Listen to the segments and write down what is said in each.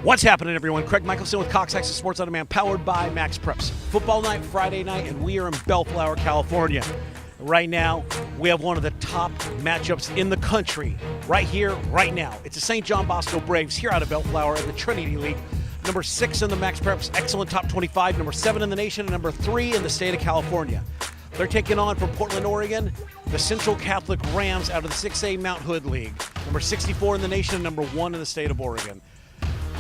What's happening, everyone? Craig Michelson with Cox Access Sports On Demand, powered by Max Preps. Football night, Friday night, and we are in Bellflower, California. Right now, we have one of the top matchups in the country, right here, right now. It's the St. John Bosco Braves here out of Bellflower in the Trinity League. Number 6 in the Max Preps Excellent Top 25, number 7 in the nation, and number 3 in the state of California. They're taking on, from Portland, Oregon, the Central Catholic Rams out of the 6A Mount Hood League. Number 64 in the nation, and number 1 in the state of Oregon.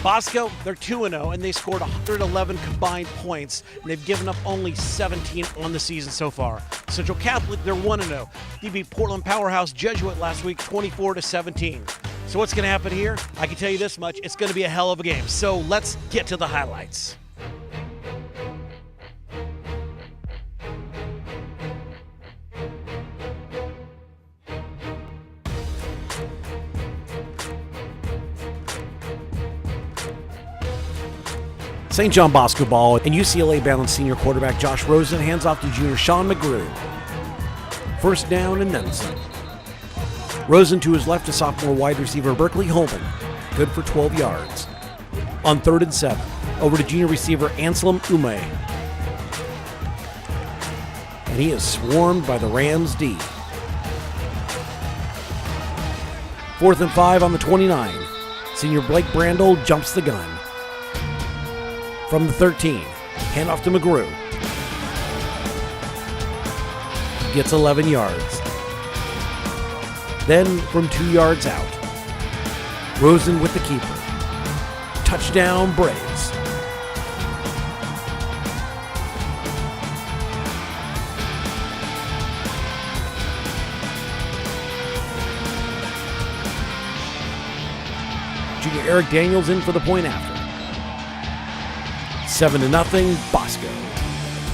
Bosco, they're 2-0, and they scored 111 combined points, and they've given up only 17 on the season so far. Central Catholic, they're 1-0. They beat Portland powerhouse Jesuit last week, 24-17. So what's going to happen here? I can tell you this much, it's going to be a hell of a game. So let's get to the highlights. St. John Bosco ball, and UCLA-bound senior quarterback Josh Rosen hands off to junior Sean McGrew. First down and then some. Rosen to his left to sophomore wide receiver Berkeley Holman. Good for 12 yards. On 3rd and 7, over to junior receiver Anselm Ume. And he is swarmed by the Rams D. 4th and 5 on the 29. Senior Blake Brandel jumps the gun. From the 13, handoff to McGrew. Gets 11 yards. Then from 2 yards out, Rosen with the keeper. Touchdown Braves. Junior Eric Daniels in for the point after. 7-0, Bosco.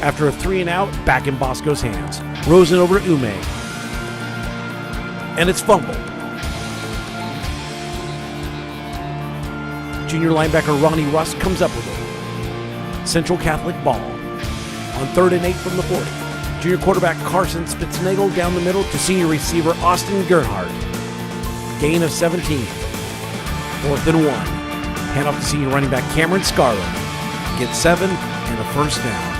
After a 3 and out, back in Bosco's hands. Rosen over to Ume. And it's fumbled. Junior linebacker Ronnie Russ comes up with it. Central Catholic ball. On 3rd and 8 from the 40. Junior quarterback Carson Spitznagel down the middle to senior receiver Austin Gerhardt. Gain of 17. 4th and 1. Handoff to senior running back Cameron Scarlett. Gets 7 and a first down.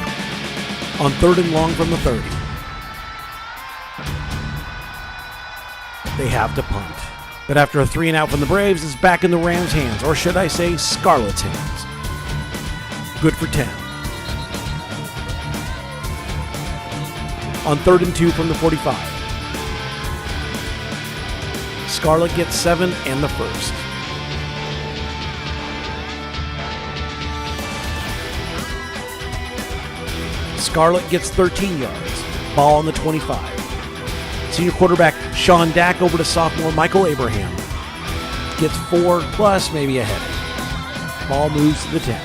On 3rd and long from the 30. They have to punt. But after a 3 and out from the Braves, it's back in the Rams' hands, or should I say Scarlett's hands. Good for 10. On 3rd and 2 from the 45. Scarlett gets 7 and the first. Scarlett gets 13 yards. Ball on the 25. Senior quarterback Sean Dack over to sophomore Michael Abraham. Gets 4 plus maybe a headache. Ball moves to the 10.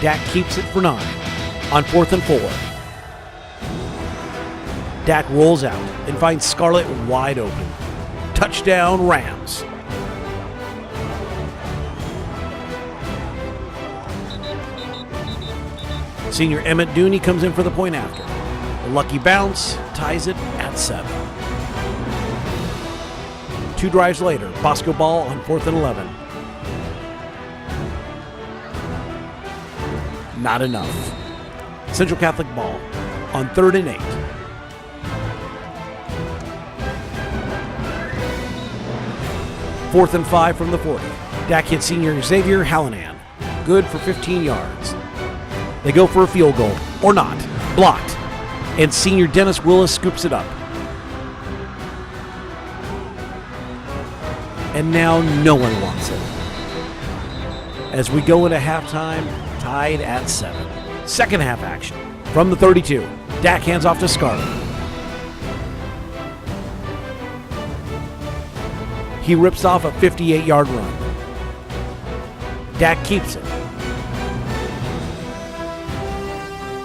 Dack keeps it for 9. On 4th and 4. Dack rolls out and finds Scarlett wide open. Touchdown Rams. Senior Emmett Dooney comes in for the point after. A lucky bounce ties it at 7. 2 drives later, Bosco ball on 4th and 11. Not enough. Central Catholic ball on 3rd and 8. Fourth and 5 from the 40. Dack hits senior Xavier Hallinan. Good for 15 yards. They go for a field goal, or not, blocked, and senior Dennis Willis scoops it up. And now no one wants it. As we go into halftime, tied at 7. Second half action. From the 32, Dack hands off to Scarlett. He rips off a 58-yard run. Dack keeps it.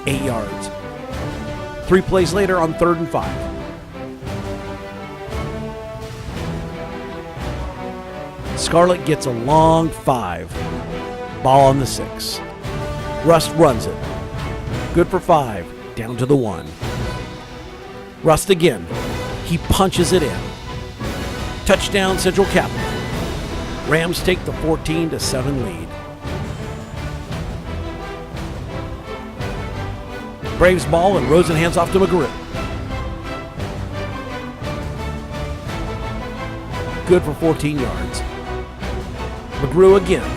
8 yards. 3 plays later on 3rd and 5. Scarlett gets a long 5. Ball on the 6. Rust runs it. Good for 5. Down to the 1. Rust again. He punches it in. Touchdown, Central Catholic. Rams take the 14-7 lead. Braves ball, and Rosen hands off to McGrew. Good for 14 yards. McGrew again.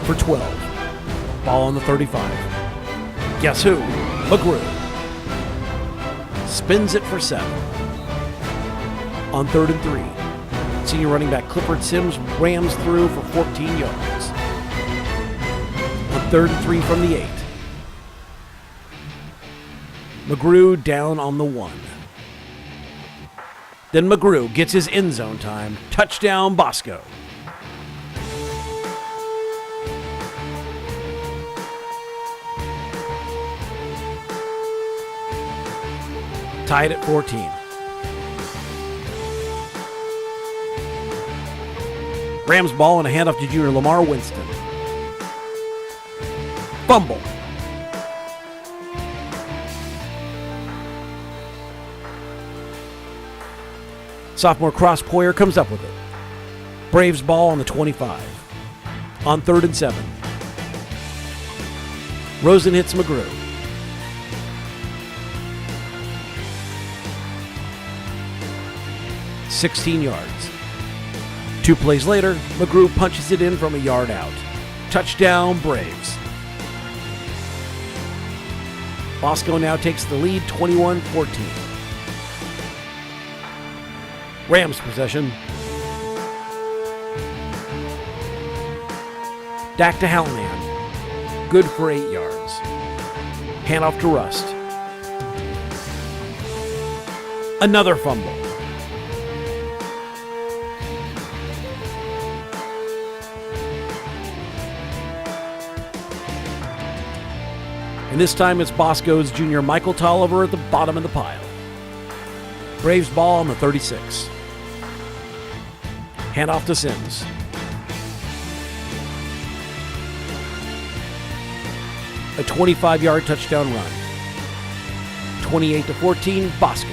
For 12. Ball on the 35. Guess who? McGrew. Spins it for 7. On 3rd and 3. Senior running back Clifford Sims rams through for 14 yards. On 3rd and 3 from the 8. McGrew down on the 1. Then McGrew gets his end zone time. Touchdown, Bosco. Tied at 14. Rams ball and a handoff to junior Lamar Winston. Fumble. Sophomore Cross Poyer comes up with it. Braves ball on the 25. On 3rd and 7. Rosen hits McGrew. $16 yards. 2 plays later, McGrew punches it in from a yard out. Touchdown, Braves. Bosco now takes the lead, 21-14. Rams possession. Dak to Hallinan. Good for 8 yards. Handoff to Rust. Another fumble. And this time it's Bosco's junior Michael Tolliver at the bottom of the pile. Braves ball on the 36. Handoff to Sims. A 25-yard touchdown run. 28-14, Bosco.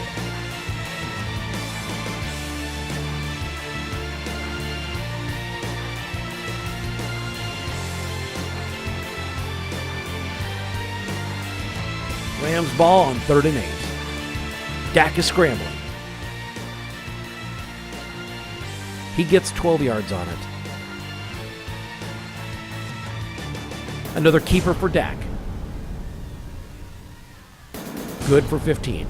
Rams ball on 3rd and 8. Dak is scrambling. He gets 12 yards on it. Another keeper for Dak. Good for 15.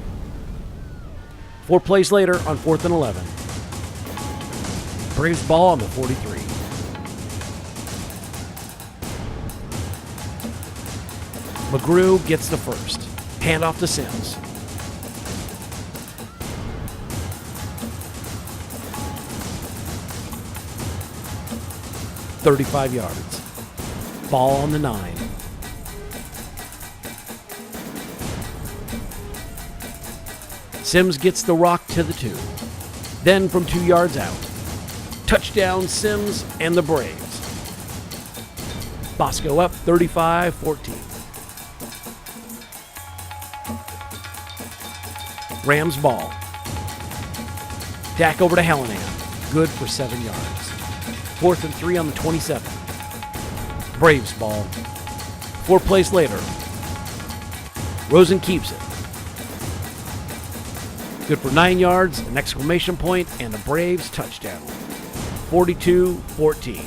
4 plays later on 4th and 11. Braves ball on the 43. McGrew gets the first. Handoff to Sims. $35 yards. Ball on the 9. Sims gets the rock to the 2. Then from 2 yards out. Touchdown, Sims and the Braves. Bosco up 35-14. Rams ball. Dak over to Hallinan. Good for 7 yards. 4th and 3 on the 27. Braves ball. 4 plays later. Rosen keeps it. Good for 9 yards, an exclamation point, and a Braves touchdown. 42-14.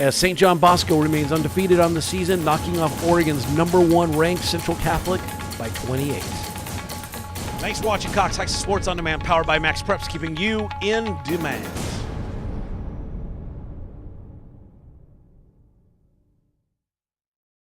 As St. John Bosco remains undefeated on the season, knocking off Oregon's #1 ranked Central Catholic by 28. Thanks for watching Cox Texas Sports On Demand, powered by Max Preps, keeping you in demand.